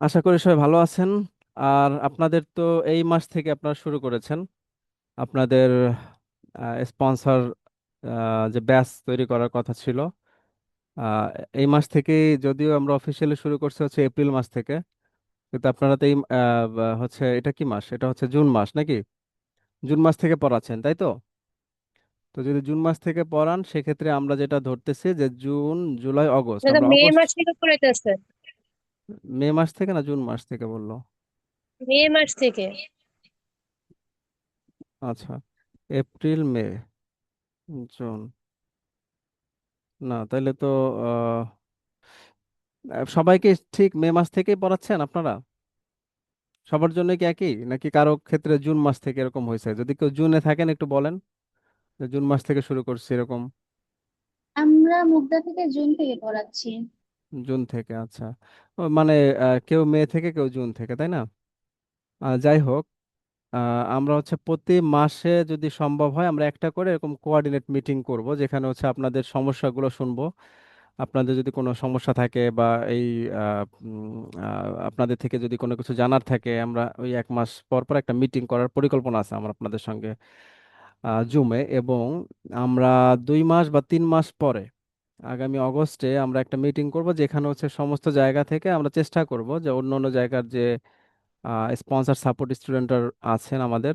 আশা করি সবাই ভালো আছেন। আর আপনাদের তো এই মাস থেকে আপনারা শুরু করেছেন আপনাদের স্পন্সর যে ব্যাচ তৈরি করার কথা ছিল। আহ, এই মাস থেকেই, যদিও আমরা অফিসিয়ালি শুরু করছি হচ্ছে এপ্রিল মাস থেকে, কিন্তু আপনারা তো এই হচ্ছে এটা কি মাস, এটা হচ্ছে জুন মাস নাকি? জুন মাস থেকে পড়াচ্ছেন তাই তো? তো যদি জুন মাস থেকে পড়ান সেক্ষেত্রে আমরা যেটা ধরতেছি যে জুন, জুলাই, অগস্ট, এটা তো আমরা মে অগস্ট। মাস থেকে করাইতেছে। মে মাস থেকে না জুন মাস থেকে বললো? মে মাস থেকে। আচ্ছা, এপ্রিল, মে, জুন। না তাইলে তো সবাইকে ঠিক মে মাস থেকেই পড়াচ্ছেন আপনারা? সবার জন্য কি একই, নাকি কারো ক্ষেত্রে জুন মাস থেকে এরকম হয়েছে? যদি কেউ জুনে থাকেন একটু বলেন যে জুন মাস থেকে শুরু করছি এরকম। আমরা মুগদা থেকে জুন থেকে পড়াচ্ছি। জুন থেকে, আচ্ছা। মানে কেউ মে থেকে, কেউ জুন থেকে, তাই না? যাই হোক, আমরা হচ্ছে প্রতি মাসে যদি সম্ভব হয় আমরা একটা করে এরকম কোঅর্ডিনেট মিটিং করব, যেখানে হচ্ছে আপনাদের সমস্যাগুলো শুনবো। আপনাদের যদি কোনো সমস্যা থাকে বা এই আপনাদের থেকে যদি কোনো কিছু জানার থাকে, আমরা ওই এক মাস পর পর একটা মিটিং করার পরিকল্পনা আছে আমার আপনাদের সঙ্গে জুমে। এবং আমরা 2 মাস বা 3 মাস পরে আগামী অগস্টে আমরা একটা মিটিং করব, যেখানে হচ্ছে সমস্ত জায়গা থেকে আমরা চেষ্টা করব যে অন্য অন্য জায়গার যে স্পন্সর সাপোর্ট স্টুডেন্টরা আছেন আমাদের,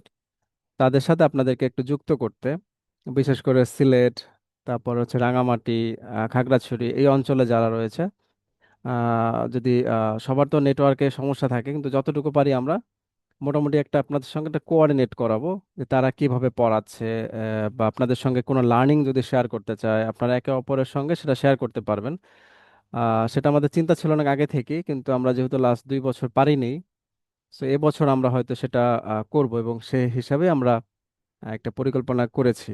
তাদের সাথে আপনাদেরকে একটু যুক্ত করতে। বিশেষ করে সিলেট, তারপর হচ্ছে রাঙামাটি, খাগড়াছড়ি এই অঞ্চলে যারা রয়েছে, যদি সবার তো নেটওয়ার্কে সমস্যা থাকে, কিন্তু যতটুকু পারি আমরা মোটামুটি একটা আপনাদের সঙ্গে একটা কোঅর্ডিনেট করাবো যে তারা কিভাবে পড়াচ্ছে। বা আপনাদের সঙ্গে কোনো লার্নিং যদি শেয়ার করতে চায়, আপনারা একে অপরের সঙ্গে সেটা শেয়ার করতে পারবেন। সেটা আমাদের চিন্তা ছিল না আগে থেকে, কিন্তু আমরা যেহেতু লাস্ট 2 বছর পারিনি, তো এবছর আমরা হয়তো সেটা করব, এবং সেই হিসাবে আমরা একটা পরিকল্পনা করেছি।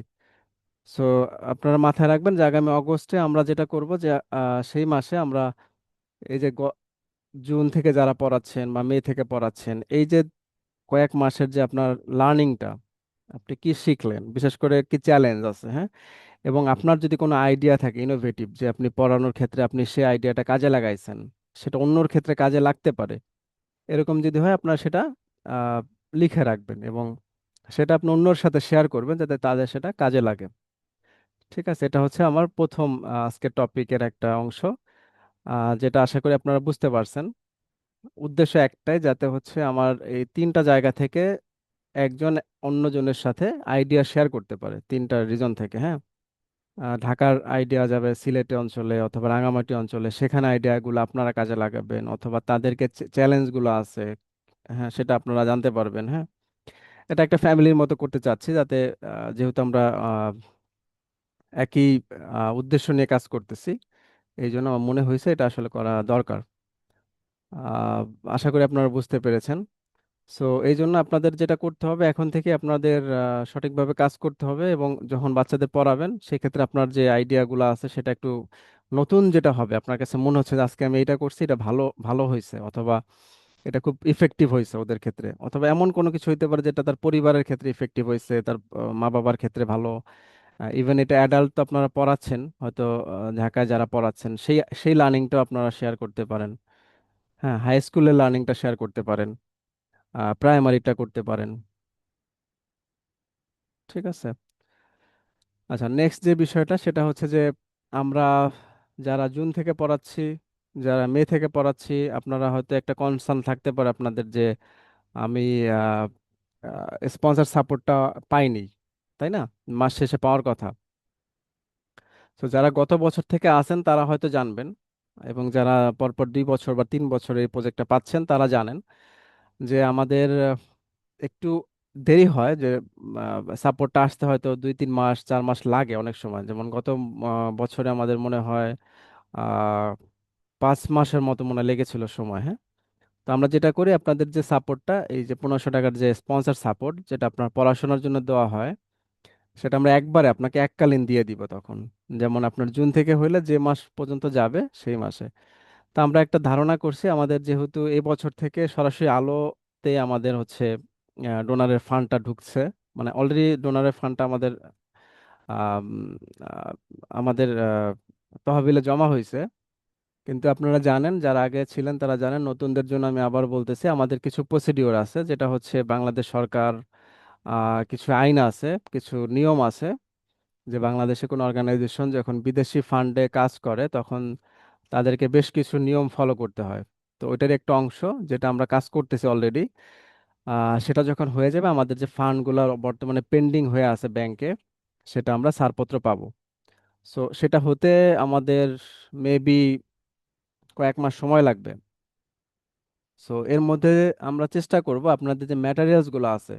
সো আপনারা মাথায় রাখবেন যে আগামী অগস্টে আমরা যেটা করব যে সেই মাসে আমরা এই যে জুন থেকে যারা পড়াচ্ছেন বা মে থেকে পড়াচ্ছেন, এই যে কয়েক মাসের যে আপনার লার্নিংটা, আপনি কি শিখলেন, বিশেষ করে কি চ্যালেঞ্জ আছে, হ্যাঁ, এবং আপনার যদি কোনো আইডিয়া থাকে ইনোভেটিভ, যে আপনি পড়ানোর ক্ষেত্রে আপনি সেই আইডিয়াটা কাজে লাগাইছেন, সেটা অন্যর ক্ষেত্রে কাজে লাগতে পারে, এরকম যদি হয় আপনার সেটা আহ, লিখে রাখবেন এবং সেটা আপনি অন্যর সাথে শেয়ার করবেন যাতে তাদের সেটা কাজে লাগে। ঠিক আছে, এটা হচ্ছে আমার প্রথম আজকের টপিকের একটা অংশ, যেটা আশা করি আপনারা বুঝতে পারছেন। উদ্দেশ্য একটাই, যাতে হচ্ছে আমার এই 3টা জায়গা থেকে একজন অন্যজনের সাথে আইডিয়া শেয়ার করতে পারে, 3টা রিজন থেকে, হ্যাঁ। ঢাকার আইডিয়া যাবে সিলেটে অঞ্চলে অথবা রাঙামাটি অঞ্চলে, সেখানে আইডিয়াগুলো আপনারা কাজে লাগাবেন, অথবা তাদেরকে চ্যালেঞ্জগুলো আছে, হ্যাঁ, সেটা আপনারা জানতে পারবেন, হ্যাঁ। এটা একটা ফ্যামিলির মতো করতে চাচ্ছি, যাতে যেহেতু আমরা একই উদ্দেশ্য নিয়ে কাজ করতেছি, এই জন্য আমার মনে হয়েছে এটা আসলে করা দরকার। আহ, আশা করি আপনারা বুঝতে পেরেছেন। সো এই জন্য আপনাদের যেটা করতে হবে, এখন থেকে আপনাদের সঠিকভাবে কাজ করতে হবে, এবং যখন বাচ্চাদের পড়াবেন সেক্ষেত্রে আপনার যে আইডিয়াগুলো আছে সেটা একটু নতুন যেটা হবে, আপনার কাছে মনে হচ্ছে যে আজকে আমি এটা করছি, এটা ভালো ভালো হয়েছে, অথবা এটা খুব ইফেক্টিভ হয়েছে ওদের ক্ষেত্রে, অথবা এমন কোনো কিছু হইতে পারে যেটা তার পরিবারের ক্ষেত্রে ইফেক্টিভ হয়েছে, তার মা বাবার ক্ষেত্রে ভালো। ইভেন এটা অ্যাডাল্ট তো আপনারা পড়াচ্ছেন হয়তো, ঢাকায় যারা পড়াচ্ছেন সেই সেই লার্নিংটাও আপনারা শেয়ার করতে পারেন। হ্যাঁ, হাই স্কুলের লার্নিংটা শেয়ার করতে পারেন, প্রাইমারিটা করতে পারেন। ঠিক আছে। আচ্ছা, নেক্সট যে বিষয়টা সেটা হচ্ছে যে আমরা যারা জুন থেকে পড়াচ্ছি, যারা মে থেকে পড়াচ্ছি, আপনারা হয়তো একটা কনসার্ন থাকতে পারে আপনাদের যে আমি স্পন্সর সাপোর্টটা পাইনি, তাই না? মাস শেষে পাওয়ার কথা। তো যারা গত বছর থেকে আছেন তারা হয়তো জানবেন, এবং যারা পরপর 2 বছর বা 3 বছর এই প্রজেক্টটা পাচ্ছেন তারা জানেন যে আমাদের একটু দেরি হয়, যে সাপোর্টটা আসতে হয়তো 2-3 মাস 4 মাস লাগে অনেক সময়। যেমন গত বছরে আমাদের মনে হয় 5 মাসের মতো মনে হয় লেগেছিল সময়, হ্যাঁ। তো আমরা যেটা করি, আপনাদের যে সাপোর্টটা, এই যে 1500 টাকার যে স্পন্সর সাপোর্ট যেটা আপনার পড়াশোনার জন্য দেওয়া হয়, সেটা আমরা একবারে আপনাকে এককালীন দিয়ে দিব তখন। যেমন আপনার জুন থেকে হইলে যে মাস পর্যন্ত যাবে সেই মাসে। তা আমরা একটা ধারণা করছি, আমাদের যেহেতু এই বছর থেকে সরাসরি আলোতে আমাদের হচ্ছে ডোনারের ফান্ডটা ঢুকছে, মানে অলরেডি ডোনারের ফান্ডটা আমাদের আম, আহ, আমাদের তহবিলে জমা হয়েছে। কিন্তু আপনারা জানেন, যারা আগে ছিলেন তারা জানেন, নতুনদের জন্য আমি আবার বলতেছি, আমাদের কিছু প্রসিডিওর আছে, যেটা হচ্ছে বাংলাদেশ সরকার কিছু আইন আছে, কিছু নিয়ম আছে, যে বাংলাদেশে কোনো অর্গানাইজেশন যখন বিদেশি ফান্ডে কাজ করে তখন তাদেরকে বেশ কিছু নিয়ম ফলো করতে হয়। তো ওইটার একটা অংশ, যেটা আমরা কাজ করতেছি অলরেডি, সেটা যখন হয়ে যাবে, আমাদের যে ফান্ডগুলো বর্তমানে পেন্ডিং হয়ে আছে ব্যাংকে, সেটা আমরা ছাড়পত্র পাবো। সো সেটা হতে আমাদের মেবি কয়েক মাস সময় লাগবে। সো এর মধ্যে আমরা চেষ্টা করব আপনাদের যে ম্যাটেরিয়ালস গুলো আছে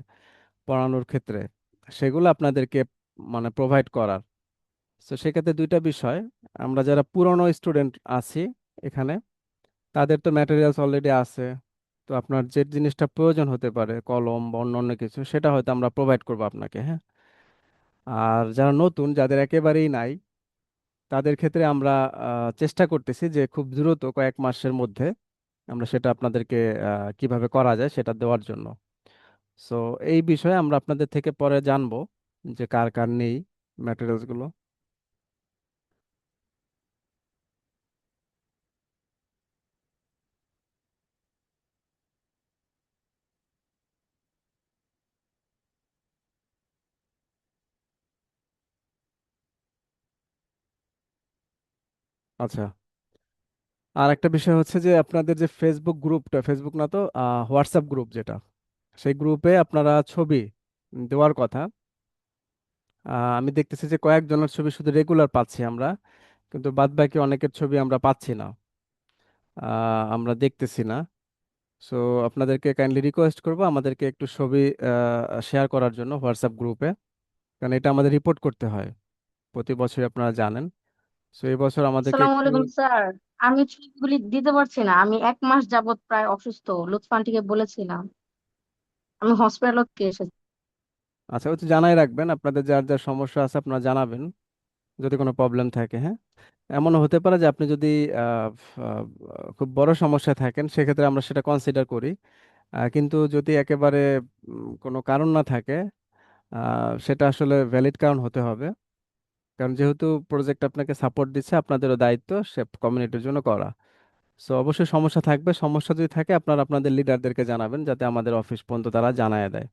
পড়ানোর ক্ষেত্রে, সেগুলো আপনাদেরকে মানে প্রোভাইড করার। তো সেক্ষেত্রে দুইটা বিষয়, আমরা যারা পুরনো স্টুডেন্ট আছি এখানে, তাদের তো ম্যাটেরিয়ালস অলরেডি আছে। তো আপনার যে জিনিসটা প্রয়োজন হতে পারে, কলম বা অন্য কিছু, সেটা হয়তো আমরা প্রোভাইড করবো আপনাকে, হ্যাঁ। আর যারা নতুন, যাদের একেবারেই নাই, তাদের ক্ষেত্রে আমরা চেষ্টা করতেছি যে খুব দ্রুত কয়েক মাসের মধ্যে আমরা সেটা আপনাদেরকে কিভাবে করা যায় সেটা দেওয়ার জন্য। সো এই বিষয়ে আমরা আপনাদের থেকে পরে জানবো যে কার কার নেই ম্যাটেরিয়ালস গুলো। আচ্ছা, আর একটা বিষয় হচ্ছে যে আপনাদের যে ফেসবুক গ্রুপটা, ফেসবুক না তো হোয়াটসঅ্যাপ গ্রুপ যেটা, সেই গ্রুপে আপনারা ছবি দেওয়ার কথা। আমি দেখতেছি যে কয়েকজনের ছবি শুধু রেগুলার পাচ্ছি আমরা, কিন্তু বাদ বাকি অনেকের ছবি আমরা পাচ্ছি না, আমরা দেখতেছি না। সো আপনাদেরকে কাইন্ডলি রিকোয়েস্ট করবো আমাদেরকে একটু ছবি শেয়ার করার জন্য হোয়াটসঅ্যাপ গ্রুপে, কারণ এটা আমাদের রিপোর্ট করতে হয় প্রতি বছর, আপনারা জানেন। সো এই বছর আমাদেরকে আসসালামু একটু। আলাইকুম স্যার। আমি ছুটিগুলি দিতে পারছি না, আমি 1 মাস যাবত প্রায় অসুস্থ। লুৎফা আন্টিকে বলেছিলাম, আমি হসপিটালকে এসেছি। আচ্ছা, ওই তো জানাই রাখবেন, আপনাদের যার যার সমস্যা আছে আপনারা জানাবেন যদি কোনো প্রবলেম থাকে, হ্যাঁ। এমনও হতে পারে যে আপনি যদি আহ, আহ, খুব বড় সমস্যা থাকেন, সেক্ষেত্রে আমরা সেটা কনসিডার করি। কিন্তু যদি একেবারে কোনো কারণ না থাকে, সেটা আসলে ভ্যালিড কারণ হতে হবে। কারণ যেহেতু প্রজেক্ট আপনাকে সাপোর্ট দিচ্ছে, আপনাদেরও দায়িত্ব সে কমিউনিটির জন্য করা। সো অবশ্যই সমস্যা থাকবে, সমস্যা যদি থাকে আপনারা আপনাদের লিডারদেরকে জানাবেন, যাতে আমাদের অফিস পর্যন্ত তারা জানায় দেয়।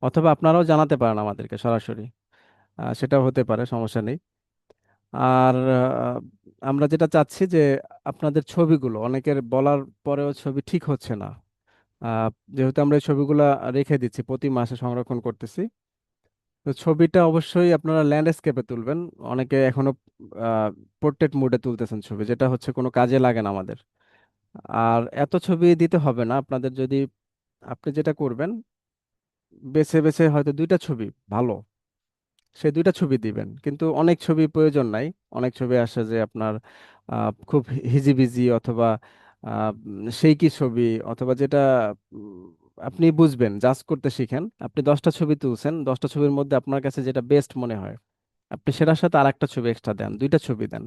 অথবা আপনারাও জানাতে পারেন আমাদেরকে সরাসরি, সেটাও হতে পারে, সমস্যা নেই। আর আমরা যেটা চাচ্ছি যে আপনাদের ছবিগুলো, অনেকের বলার পরেও ছবি ঠিক হচ্ছে না। আহ, যেহেতু আমরা এই ছবিগুলা রেখে দিচ্ছি, প্রতি মাসে সংরক্ষণ করতেছি, তো ছবিটা অবশ্যই আপনারা ল্যান্ডস্কেপে তুলবেন। অনেকে এখনো পোর্ট্রেট মোডে তুলতেছেন ছবি, যেটা হচ্ছে কোনো কাজে লাগে না আমাদের। আর এত ছবি দিতে হবে না আপনাদের, যদি আপনি যেটা করবেন, বেছে বেছে হয়তো দুইটা ছবি ভালো, সেই দুইটা ছবি দিবেন, কিন্তু অনেক ছবি প্রয়োজন নাই। অনেক ছবি আসে যে আপনার খুব হিজিবিজি, অথবা সেই কি ছবি, অথবা যেটা উম, আপনি বুঝবেন, জাজ করতে শিখেন। আপনি 10টা ছবি তুলছেন, 10টা ছবির মধ্যে আপনার কাছে যেটা বেস্ট মনে হয়, আপনি সেটার সাথে আর একটা ছবি এক্সট্রা দেন, দুইটা ছবি দেন।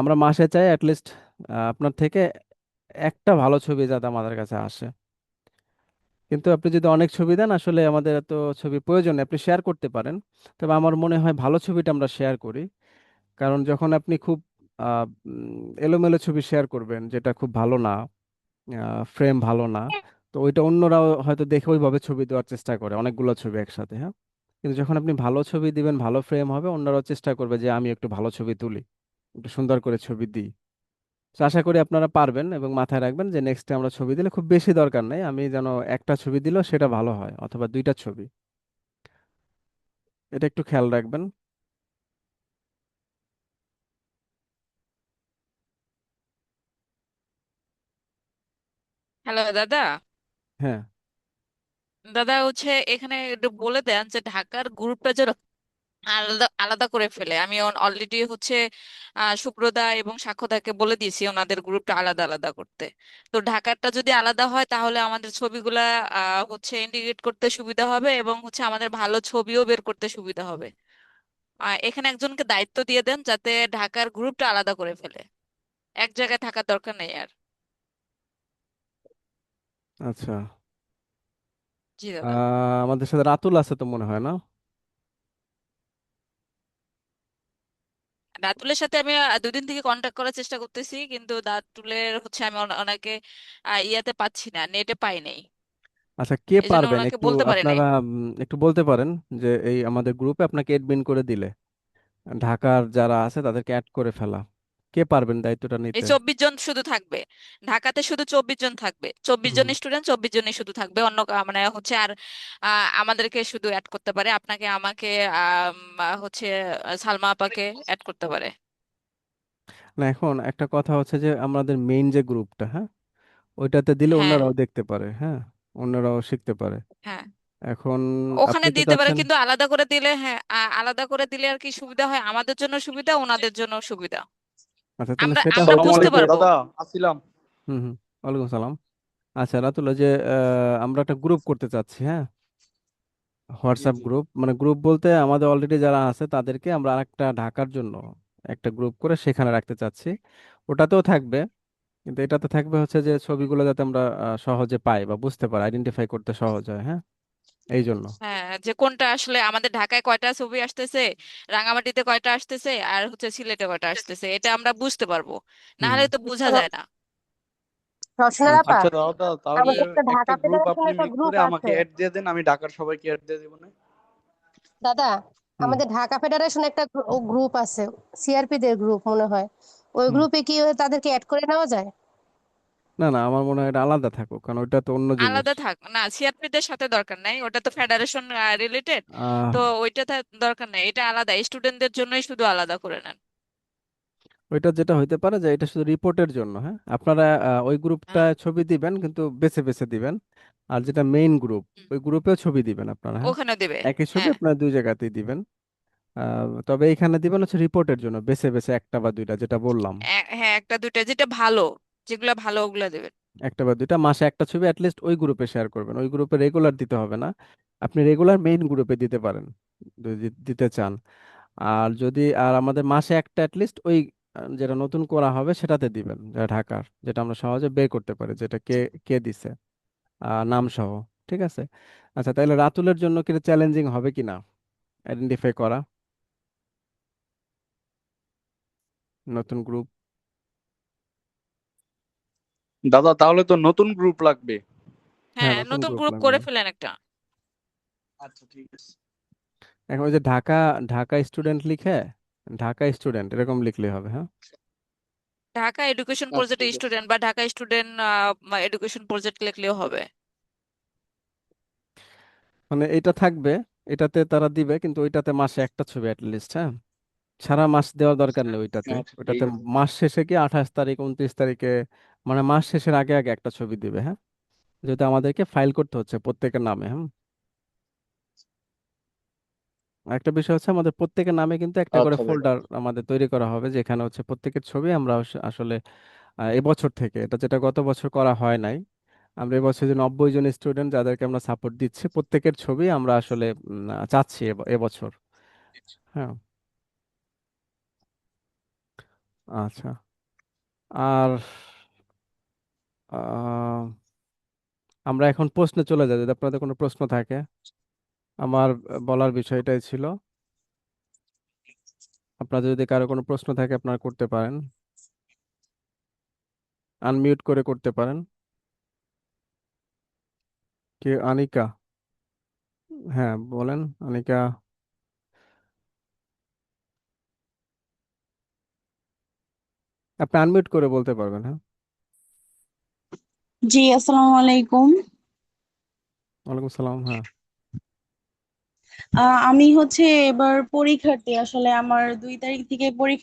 আমরা মাসে চাই অ্যাটলিস্ট আপনার থেকে একটা ভালো ছবি যাতে আমাদের কাছে আসে। কিন্তু আপনি যদি অনেক ছবি দেন, আসলে আমাদের এত ছবি প্রয়োজন নেই, আপনি শেয়ার করতে পারেন। তবে আমার মনে হয় ভালো ছবিটা আমরা শেয়ার করি, কারণ যখন আপনি খুব এলোমেলো ছবি শেয়ার করবেন, যেটা খুব ভালো না, ফ্রেম ভালো না, তো ওইটা অন্যরাও হয়তো দেখে ওইভাবে ছবি দেওয়ার চেষ্টা করে, অনেকগুলো ছবি একসাথে, হ্যাঁ। কিন্তু যখন আপনি ভালো ছবি দিবেন, ভালো ফ্রেম হবে, অন্যরাও চেষ্টা করবে যে আমি একটু ভালো ছবি তুলি, একটু সুন্দর করে ছবি দিই। তো আশা করি আপনারা পারবেন, এবং মাথায় রাখবেন যে নেক্সট টাইম আমরা ছবি দিলে খুব বেশি দরকার নেই, আমি যেন একটা ছবি দিলেও সেটা ভালো হয়, অথবা দুইটা ছবি, এটা একটু খেয়াল রাখবেন। হ্যালো দাদা। হ্যাঁ, দাদা হচ্ছে এখানে একটু বলে দেন যে ঢাকার গ্রুপটা যেন আলাদা আলাদা করে ফেলে। আমি অলরেডি হচ্ছে সুব্রতা এবং সাক্ষ্যদাকে বলে দিয়েছি ওনাদের গ্রুপটা আলাদা আলাদা করতে। তো ঢাকারটা যদি আলাদা হয় তাহলে আমাদের ছবিগুলা হচ্ছে ইন্টিগ্রেট করতে সুবিধা হবে এবং হচ্ছে আমাদের ভালো ছবিও বের করতে সুবিধা হবে। এখানে একজনকে দায়িত্ব দিয়ে দেন যাতে ঢাকার গ্রুপটা আলাদা করে ফেলে, এক জায়গায় থাকার দরকার নেই আর। আচ্ছা। জি দাদা। আমাদের সাথে রাতুল আছে তো মনে হয়, না? রাতুলের সাথে আমি 2 দিন থেকে কন্ট্যাক্ট করার চেষ্টা করতেছি, কিন্তু রাতুলের হচ্ছে আমি ওনাকে ইয়াতে পাচ্ছি না, নেটে পাই নাই। আচ্ছা, কে এই জন্য পারবেন ওনাকে একটু বলতে পারি নাই। আপনারা একটু বলতে পারেন যে এই আমাদের গ্রুপে আপনাকে এডমিন করে দিলে ঢাকার যারা আছে তাদেরকে অ্যাড করে ফেলা, কে পারবেন দায়িত্বটা এই নিতে? 24 জন শুধু থাকবে, ঢাকাতে শুধু 24 জন থাকবে, 24 জন হুম। স্টুডেন্ট, 24 জনই শুধু থাকবে। অন্য মানে হচ্ছে আর আমাদেরকে শুধু অ্যাড করতে পারে, আপনাকে আমাকে হচ্ছে সালমা আপাকে অ্যাড করতে পারে। না, এখন একটা কথা হচ্ছে যে আমাদের মেইন যে গ্রুপটা, হ্যাঁ, ওইটাতে দিলে হ্যাঁ, অন্যরাও দেখতে পারে, হ্যাঁ, অন্যরাও শিখতে পারে। হ্যাঁ, এখন ওখানে আপনি তো দিতে পারে, চাচ্ছেন। কিন্তু আলাদা করে দিলে, হ্যাঁ, আলাদা করে দিলে আর কি সুবিধা হয়, আমাদের জন্য সুবিধা, ওনাদের জন্য সুবিধা। আচ্ছা, তাহলে আমরা সেটা আমরা হইতে আসসালামু বুঝতে আলাইকুম পারবো। দাদা, আসছিলাম। হুম, হুম। ওয়ালাইকুম সালাম। আচ্ছা রাতুল, ওই যে আমরা একটা গ্রুপ করতে চাচ্ছি, হ্যাঁ, জি হোয়াটসঅ্যাপ জি। গ্রুপ, মানে গ্রুপ বলতে আমাদের অলরেডি যারা আছে তাদেরকে আমরা আরেকটা ঢাকার জন্য একটা গ্রুপ করে সেখানে রাখতে চাচ্ছি। ওটাতেও থাকবে, কিন্তু এটাতে থাকবে হচ্ছে যে ছবিগুলো যাতে আমরা সহজে পাই বা বুঝতে পারি, আইডেন্টিফাই করতে সহজ হয়, হ্যাঁ, এই জন্য। হ্যাঁ, যে কোনটা আসলে আমাদের ঢাকায় কয়টা ছবি আসতেছে, রাঙামাটিতে কয়টা আসতেছে, আর হচ্ছে সিলেটে কয়টা আসতেছে, এটা আমরা বুঝতে পারবো, না হুম। হলে তো বোঝা যায় না। রচনার আচ্ছা। আপা, আচ্ছা দাদা, তাহলে আমাদের একটা একটা ঢাকা গ্রুপ ফেডারেশন আপনি একটা মেক গ্রুপ করে আমাকে আছে। অ্যাড দিয়ে দেন, আমি ঢাকার সবাইকে অ্যাড দিয়ে দিব না? দাদা, হুম। আমাদের ঢাকা ফেডারেশন একটা গ্রুপ আছে, সিআরপি দের গ্রুপ মনে হয়। ওই হুম। গ্রুপে কি তাদেরকে অ্যাড করে নেওয়া যায়? না না, আমার মনে হয় এটা আলাদা থাকুক, কারণ ওইটা তো অন্য জিনিস। আলাদা থাক না, সিআরপিদের সাথে দরকার নাই, ওটা তো ফেডারেশন রিলেটেড। আহ তো ওইটাতে দরকার নাই, এটা আলাদা, স্টুডেন্টদের জন্যই শুধু আলাদা করে নেন। ওইটা যেটা হইতে পারে যে এটা শুধু রিপোর্টের জন্য, হ্যাঁ, আপনারা ওই গ্রুপটা হ্যাঁ। ছবি দিবেন কিন্তু বেছে বেছে দিবেন। আর যেটা মেইন গ্রুপ, হুম, ওই গ্রুপেও ছবি দিবেন আপনারা, হ্যাঁ, ওখানে দেবে। একই ছবি হ্যাঁ, আপনারা দুই জায়গাতেই দিবেন। তবে এখানে দিবেন হচ্ছে রিপোর্টের জন্য বেছে বেছে একটা বা দুইটা, যেটা বললাম। হ্যাঁ, একটা দুইটা যেটা ভালো, যেগুলা ভালো ওগুলা দেবেন। একটা বা দুইটা, মাসে একটা ছবি অ্যাটলিস্ট ওই গ্রুপে শেয়ার করবেন, ওই গ্রুপে রেগুলার দিতে হবে না। আপনি রেগুলার মেইন গ্রুপে দিতে পারেন যদি দিতে চান। আর আমাদের মাসে একটা অ্যাটলিস্ট ওই যেটা নতুন করা হবে সেটাতে দিবেন, যেটা ঢাকার, যেটা আমরা সহজে বের করতে পারি, যেটা কে কে দিছে, নাম সহ। ঠিক আছে। আচ্ছা, তাহলে রাতুলের জন্য কি চ্যালেঞ্জিং হবে কিনা আইডেন্টিফাই করা নতুন গ্রুপ? দাদা তাহলে তো নতুন গ্রুপ লাগবে। হ্যাঁ, হ্যাঁ, নতুন নতুন গ্রুপ গ্রুপ লাগবে। করে ফেলেন একটা। আচ্ছা ঠিক আছে। এখন ওই যে ঢাকা, ঢাকা স্টুডেন্ট লিখে ঢাকা স্টুডেন্ট এরকম লিখলে হবে, হ্যাঁ। ঢাকা এডুকেশন আচ্ছা প্রজেক্ট ঠিক আছে। স্টুডেন্ট বা ঢাকা স্টুডেন্ট এডুকেশন প্রজেক্ট লিখলেও হবে। মানে এটা থাকবে, এটাতে তারা দিবে, কিন্তু ওইটাতে মাসে একটা ছবি অ্যাটলিস্ট, হ্যাঁ, সারা মাস দেওয়ার দরকার নেই ওইটাতে। আচ্ছা ঠিক ওইটাতে আছে। মাস শেষে কি 28 তারিখ 29 তারিখে, মানে মাস শেষের আগে আগে একটা ছবি দিবে, হ্যাঁ, যেহেতু আমাদেরকে ফাইল করতে হচ্ছে প্রত্যেকের নামে, হ্যাঁ। একটা বিষয় হচ্ছে আমাদের প্রত্যেকের নামে কিন্তু একটা করে আচ্ছা দাদা। ফোল্ডার আমাদের তৈরি করা হবে, যেখানে হচ্ছে প্রত্যেকের ছবি আমরা আসলে এবছর থেকে, এটা যেটা গত বছর করা হয় নাই, আমরা এবছর যে 90 জন স্টুডেন্ট যাদেরকে আমরা সাপোর্ট দিচ্ছি প্রত্যেকের ছবি আমরা আসলে চাচ্ছি এবছর, হ্যাঁ। আচ্ছা। আর আহ, আমরা এখন প্রশ্নে চলে যাই, যদি আপনাদের কোনো প্রশ্ন থাকে। আমার বলার বিষয়টাই ছিল, আপনাদের যদি কারো কোনো প্রশ্ন থাকে আপনারা করতে পারেন, আনমিউট করে করতে পারেন। কি আনিকা? হ্যাঁ বলেন আনিকা। আপনি আনমিউট করে বলতে পারবেন, হ্যাঁ। জি, আসসালামু আলাইকুম। ওয়ালাইকুম সালাম, হ্যাঁ। আমি হচ্ছে এবার পরীক্ষার্থী, আসলে আমার 2 তারিখ থেকে পরীক্ষা